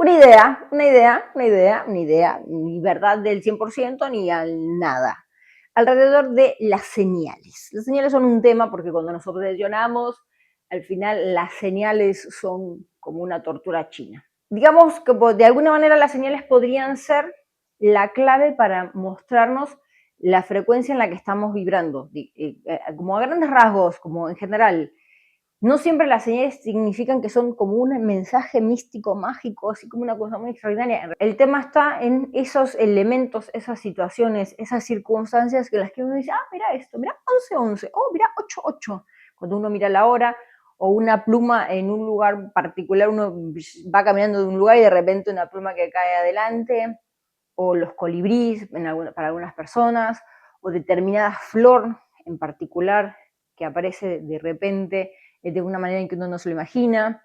Una idea, ni verdad del 100% ni al nada. Alrededor de las señales. Las señales son un tema porque cuando nos obsesionamos, al final las señales son como una tortura china. Digamos que de alguna manera las señales podrían ser la clave para mostrarnos la frecuencia en la que estamos vibrando, como a grandes rasgos, como en general. No siempre las señales significan que son como un mensaje místico, mágico, así como una cosa muy extraordinaria. El tema está en esos elementos, esas situaciones, esas circunstancias que las que uno dice, ah, mira esto, mira 11:11, oh, mira 8:8. Cuando uno mira la hora o una pluma en un lugar particular, uno va caminando de un lugar y de repente una pluma que cae adelante, o los colibríes para algunas personas, o determinada flor en particular que aparece de repente de una manera en que uno no se lo imagina,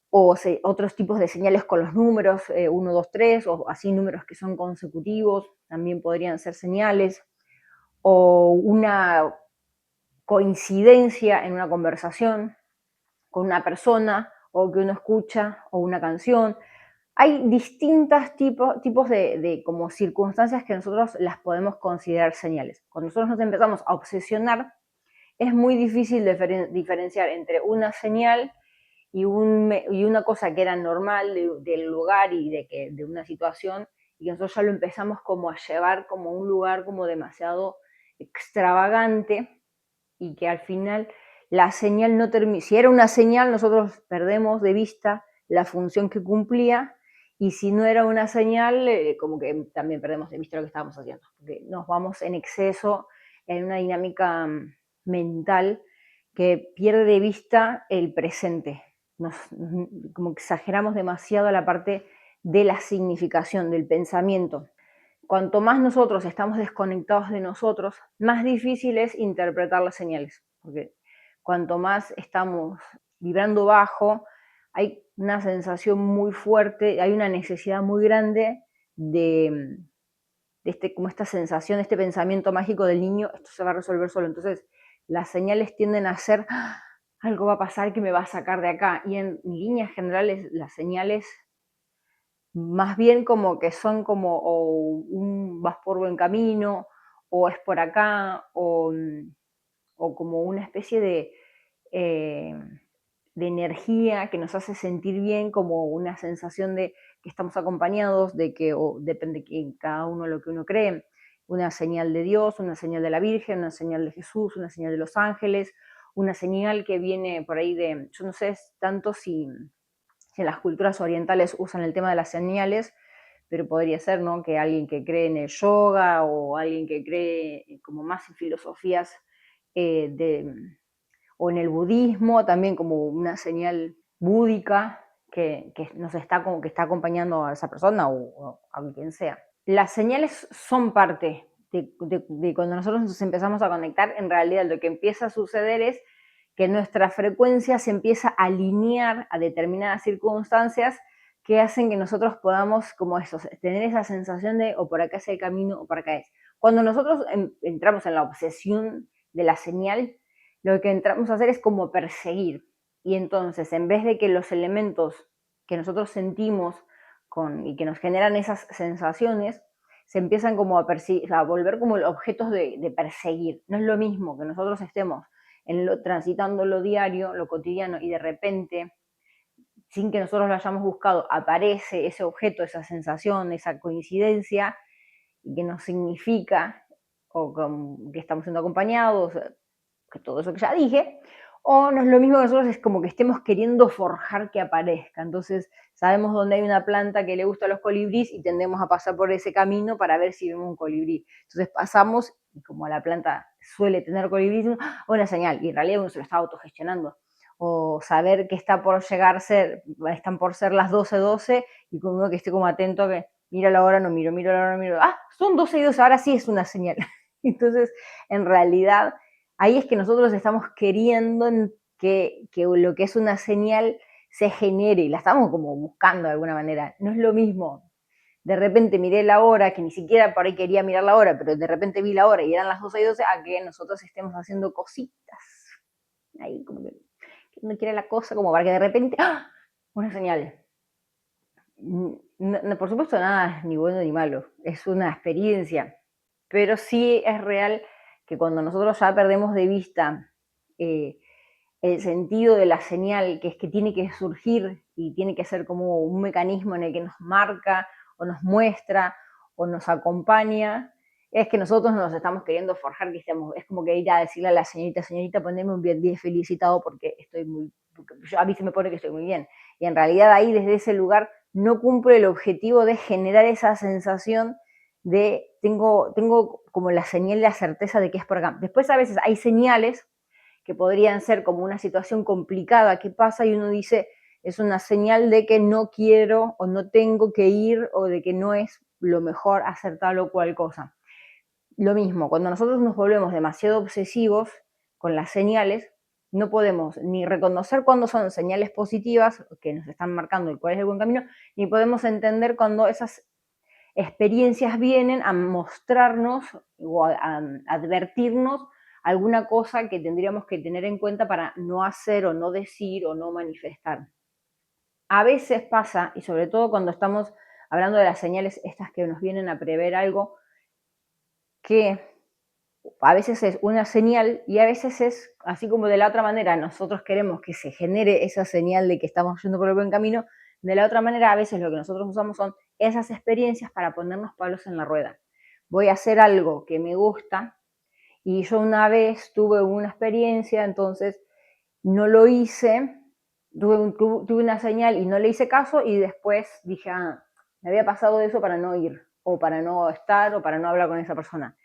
o otros tipos de señales con los números, 1, 2, 3, o así números que son consecutivos, también podrían ser señales, o una coincidencia en una conversación con una persona, o que uno escucha, o una canción. Hay distintos tipos de como circunstancias que nosotros las podemos considerar señales. Cuando nosotros nos empezamos a obsesionar, es muy difícil diferenciar entre una señal y una cosa que era normal del lugar y de una situación, y que nosotros ya lo empezamos como a llevar como un lugar como demasiado extravagante, y que al final la señal no termina. Si era una señal, nosotros perdemos de vista la función que cumplía, y si no era una señal, como que también perdemos de vista lo que estábamos haciendo, porque nos vamos en exceso en una dinámica mental que pierde de vista el presente. Como que exageramos demasiado la parte de la significación, del pensamiento. Cuanto más nosotros estamos desconectados de nosotros, más difícil es interpretar las señales, porque cuanto más estamos vibrando bajo, hay una sensación muy fuerte, hay una necesidad muy grande de como esta sensación, este pensamiento mágico del niño, esto se va a resolver solo. Entonces, las señales tienden a ser, ¡ah! Algo va a pasar que me va a sacar de acá. Y en líneas generales, las señales más bien como que son como o vas por buen camino, o es por acá, o como una especie eh, de energía que nos hace sentir bien, como una sensación de que estamos acompañados, de que, o depende de cada uno lo que uno cree, una señal de Dios, una señal de la Virgen, una señal de Jesús, una señal de los ángeles, una señal que viene por ahí yo no sé tanto si en las culturas orientales usan el tema de las señales, pero podría ser, ¿no?, que alguien que cree en el yoga o alguien que cree como más en filosofías de, o en el budismo, también como una señal búdica que nos está como que está acompañando a esa persona o a quien sea. Las señales son parte de cuando nosotros nos empezamos a conectar. En realidad lo que empieza a suceder es que nuestra frecuencia se empieza a alinear a determinadas circunstancias que hacen que nosotros podamos, como eso, tener esa sensación de o por acá es el camino o por acá es. Cuando nosotros entramos en la obsesión de la señal, lo que entramos a hacer es como perseguir. Y entonces, en vez de que los elementos que nosotros sentimos y que nos generan esas sensaciones, se empiezan como a volver como objetos de perseguir. No es lo mismo que nosotros estemos transitando lo diario, lo cotidiano, y de repente, sin que nosotros lo hayamos buscado, aparece ese objeto, esa sensación, esa coincidencia, y que nos significa, o que estamos siendo acompañados, que todo eso que ya dije, o no es lo mismo que nosotros, es como que estemos queriendo forjar que aparezca. Entonces sabemos dónde hay una planta que le gusta a los colibríes y tendemos a pasar por ese camino para ver si vemos un colibrí. Entonces pasamos, y como la planta suele tener colibríes, una señal, y en realidad uno se lo está autogestionando. O saber que están por ser las 12:12, y con uno que esté como atento a que mira la hora, no miro, miro la hora, no miro, son 12:12, ahora sí es una señal. Entonces, en realidad, ahí es que nosotros estamos queriendo que lo que es una señal se genere, y la estamos como buscando de alguna manera. No es lo mismo, de repente miré la hora, que ni siquiera por ahí quería mirar la hora, pero de repente vi la hora y eran las 12:12, a que nosotros estemos haciendo cositas. Ahí como que no quiere la cosa, como para que de repente, ¡ah! Una señal. Por supuesto nada es ni bueno ni malo, es una experiencia, pero sí es real que cuando nosotros ya perdemos de vista eh, el sentido de la señal, que es que tiene que surgir y tiene que ser como un mecanismo en el que nos marca o nos muestra o nos acompaña, es que nosotros nos estamos queriendo forjar, que estamos, es como que ir a decirle a la señorita, señorita, poneme un bien felicitado porque estoy muy, porque a mí se me pone que estoy muy bien. Y en realidad ahí desde ese lugar no cumple el objetivo de generar esa sensación de tengo como la señal, la certeza de que es por acá. Después a veces hay señales que podrían ser como una situación complicada que pasa y uno dice, es una señal de que no quiero o no tengo que ir o de que no es lo mejor hacer tal o cual cosa. Lo mismo, cuando nosotros nos volvemos demasiado obsesivos con las señales, no podemos ni reconocer cuándo son señales positivas que nos están marcando el cuál es el buen camino, ni podemos entender cuando esas experiencias vienen a mostrarnos o a advertirnos alguna cosa que tendríamos que tener en cuenta para no hacer o no decir o no manifestar. A veces pasa, y sobre todo cuando estamos hablando de las señales estas que nos vienen a prever algo, que a veces es una señal y a veces es, así como de la otra manera, nosotros queremos que se genere esa señal de que estamos yendo por el buen camino, de la otra manera a veces lo que nosotros usamos son esas experiencias para ponernos palos en la rueda. Voy a hacer algo que me gusta y yo una vez tuve una experiencia, entonces no lo hice, tuve una señal y no le hice caso y después dije, me había pasado eso para no ir o para no estar o para no hablar con esa persona.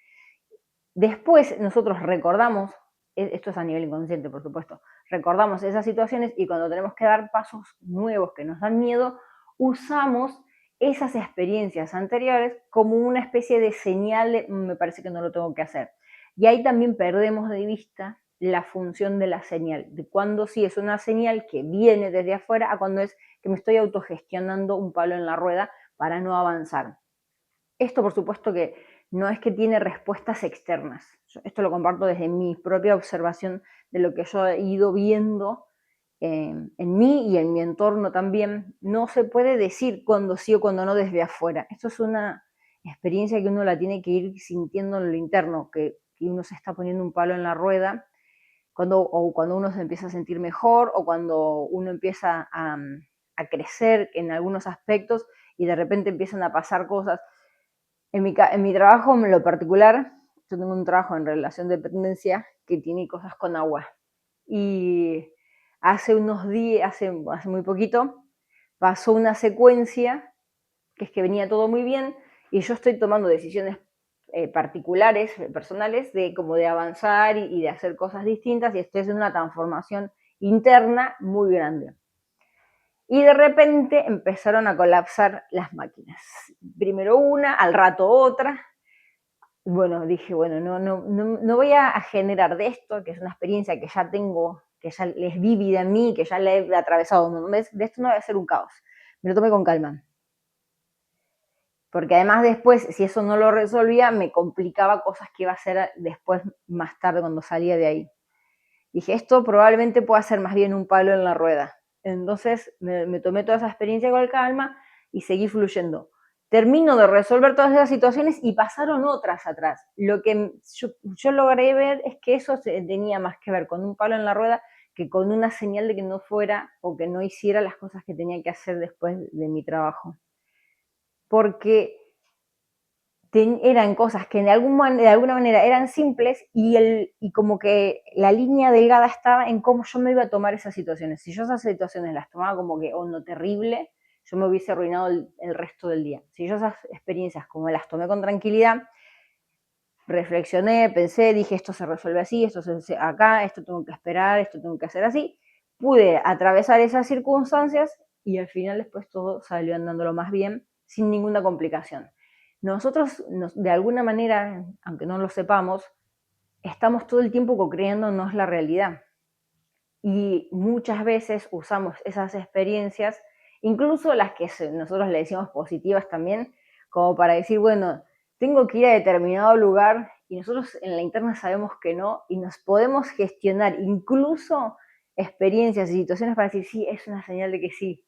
Después nosotros recordamos, esto es a nivel inconsciente, por supuesto, recordamos esas situaciones y cuando tenemos que dar pasos nuevos que nos dan miedo, usamos esas experiencias anteriores como una especie de señal de me parece que no lo tengo que hacer. Y ahí también perdemos de vista la función de la señal, de cuando sí es una señal que viene desde afuera a cuando es que me estoy autogestionando un palo en la rueda para no avanzar. Esto, por supuesto, que no es que tiene respuestas externas. Esto lo comparto desde mi propia observación de lo que yo he ido viendo en mí y en mi entorno también. No se puede decir cuándo sí o cuándo no desde afuera. Esto es una experiencia que uno la tiene que ir sintiendo en lo interno, que uno se está poniendo un palo en la rueda, o cuando uno se empieza a sentir mejor, o cuando uno empieza a crecer en algunos aspectos y de repente empiezan a pasar cosas en mi trabajo, en lo particular, yo tengo un trabajo en relación de dependencia que tiene cosas con agua. Y hace unos días, hace muy poquito, pasó una secuencia que es que venía todo muy bien y yo estoy tomando decisiones particulares, personales, de como de avanzar y de hacer cosas distintas y estoy haciendo una transformación interna muy grande. Y de repente empezaron a colapsar las máquinas. Primero una, al rato otra. Bueno, dije, bueno, no voy a generar de esto, que es una experiencia que ya tengo, que ya es vívida en mí, que ya la he atravesado. De esto no voy a hacer un caos. Me lo tomé con calma. Porque además después, si eso no lo resolvía, me complicaba cosas que iba a hacer después, más tarde, cuando salía de ahí. Dije, esto probablemente pueda ser más bien un palo en la rueda. Entonces me tomé toda esa experiencia con calma y seguí fluyendo. Termino de resolver todas esas situaciones y pasaron otras atrás. Lo que yo logré ver es que eso tenía más que ver con un palo en la rueda que con una señal de que no fuera o que no hiciera las cosas que tenía que hacer después de mi trabajo. Porque eran cosas que de alguna manera eran simples y como que la línea delgada estaba en cómo yo me iba a tomar esas situaciones. Si yo esas situaciones las tomaba como que, no, terrible, yo me hubiese arruinado el resto del día. Si yo esas experiencias como las tomé con tranquilidad, reflexioné, pensé, dije, esto se resuelve así, esto se hace acá, esto tengo que esperar, esto tengo que hacer así, pude atravesar esas circunstancias y al final después todo salió andándolo más bien, sin ninguna complicación. Nosotros, de alguna manera, aunque no lo sepamos, estamos todo el tiempo co-creándonos la realidad. Y muchas veces usamos esas experiencias, incluso las que nosotros le decimos positivas también, como para decir, bueno, tengo que ir a determinado lugar y nosotros en la interna sabemos que no y nos podemos gestionar incluso experiencias y situaciones para decir, sí, es una señal de que sí.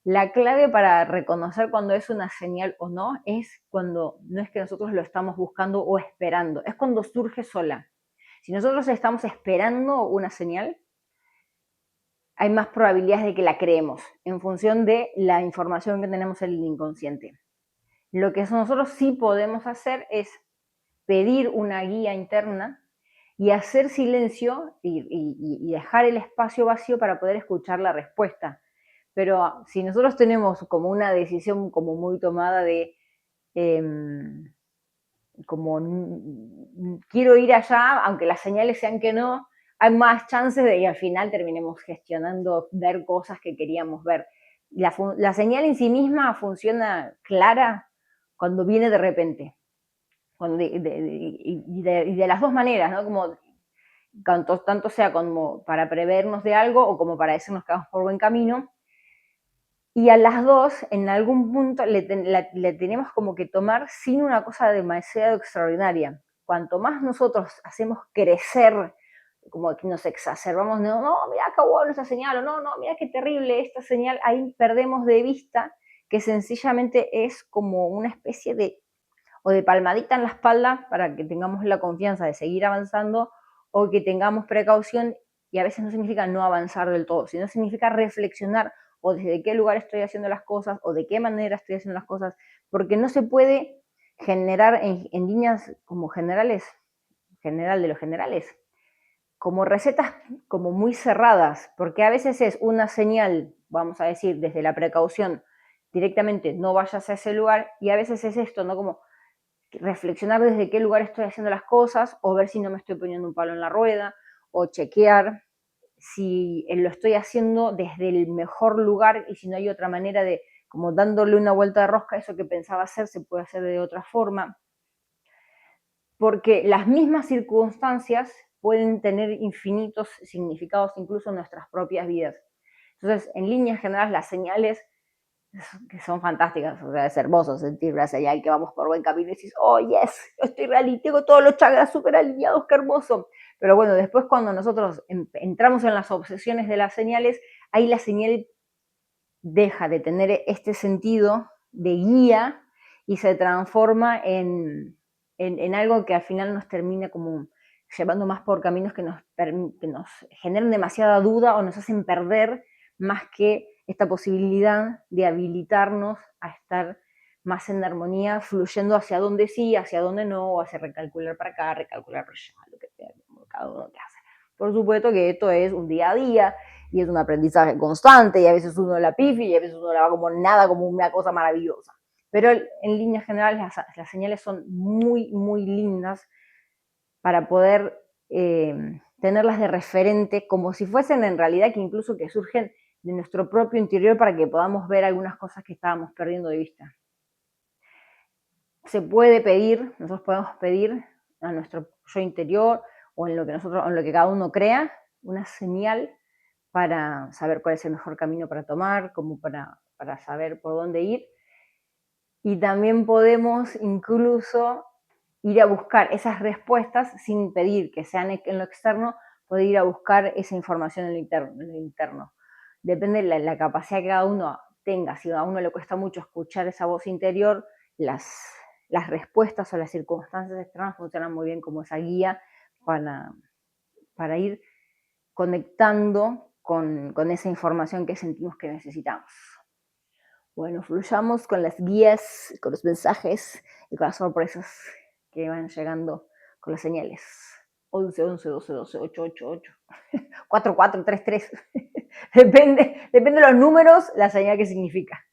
La clave para reconocer cuando es una señal o no es cuando no es que nosotros lo estamos buscando o esperando, es cuando surge sola. Si nosotros estamos esperando una señal, hay más probabilidades de que la creemos en función de la información que tenemos en el inconsciente. Lo que nosotros sí podemos hacer es pedir una guía interna y hacer silencio y dejar el espacio vacío para poder escuchar la respuesta. Pero si nosotros tenemos como una decisión como muy tomada de eh, como quiero ir allá, aunque las señales sean que no, hay más chances de que al final terminemos gestionando ver cosas que queríamos ver. La señal en sí misma funciona clara cuando viene de repente. Cuando y de las dos maneras, ¿no? Como tanto sea como para prevernos de algo o como para decirnos que vamos por buen camino. Y a las dos, en algún punto, le tenemos como que tomar sin una cosa demasiado extraordinaria. Cuanto más nosotros hacemos crecer, como que nos exacerbamos, no, no, mira qué bueno esta señal, o no, no, mira qué terrible esta señal, ahí perdemos de vista que sencillamente es como una especie de, o de palmadita en la espalda para que tengamos la confianza de seguir avanzando, o que tengamos precaución, y a veces no significa no avanzar del todo, sino significa reflexionar o desde qué lugar estoy haciendo las cosas o de qué manera estoy haciendo las cosas, porque no se puede generar en líneas como generales, general de los generales, como recetas como muy cerradas, porque a veces es una señal, vamos a decir, desde la precaución, directamente no vayas a ese lugar, y a veces es esto, ¿no? Como reflexionar desde qué lugar estoy haciendo las cosas, o ver si no me estoy poniendo un palo en la rueda, o chequear si lo estoy haciendo desde el mejor lugar y si no hay otra manera de, como dándole una vuelta de rosca, eso que pensaba hacer se puede hacer de otra forma. Porque las mismas circunstancias pueden tener infinitos significados incluso en nuestras propias vidas. Entonces, en líneas generales, las señales que son fantásticas, o sea, es hermoso sentir la señal que vamos por buen camino y decís, oh, yes, yo estoy real tengo todos los chakras súper alineados, qué hermoso. Pero bueno, después cuando nosotros entramos en las obsesiones de las señales, ahí la señal deja de tener este sentido de guía y se transforma en algo que al final nos termina como llevando más por caminos que nos generan demasiada duda o nos hacen perder más que esta posibilidad de habilitarnos a estar más en armonía, fluyendo hacia donde sí, hacia donde no, o hacia recalcular para acá, recalcular para allá, lo que sea, cada uno que hace. Por supuesto que esto es un día a día, y es un aprendizaje constante, y a veces uno la pifia y a veces uno la va como nada, como una cosa maravillosa. Pero en líneas generales las señales son muy, muy lindas para poder tenerlas de referente, como si fuesen en realidad que incluso que surgen de nuestro propio interior para que podamos ver algunas cosas que estábamos perdiendo de vista. Se puede pedir, nosotros podemos pedir a nuestro yo interior o en lo que en lo que cada uno crea, una señal para saber cuál es el mejor camino para tomar, como para saber por dónde ir. Y también podemos incluso ir a buscar esas respuestas sin pedir que sean en lo externo, poder ir a buscar esa información en lo interno. Depende de la capacidad que cada uno tenga. Si a uno le cuesta mucho escuchar esa voz interior, las respuestas o las circunstancias externas funcionan muy bien como esa guía para ir conectando con esa información que sentimos que necesitamos. Bueno, fluyamos con las guías, con los mensajes y con las sorpresas que van llegando con las señales. 11, 11, 12, 12, 8, 8, 8, 4, 4, 3, 3. Depende de los números, la señal que significa.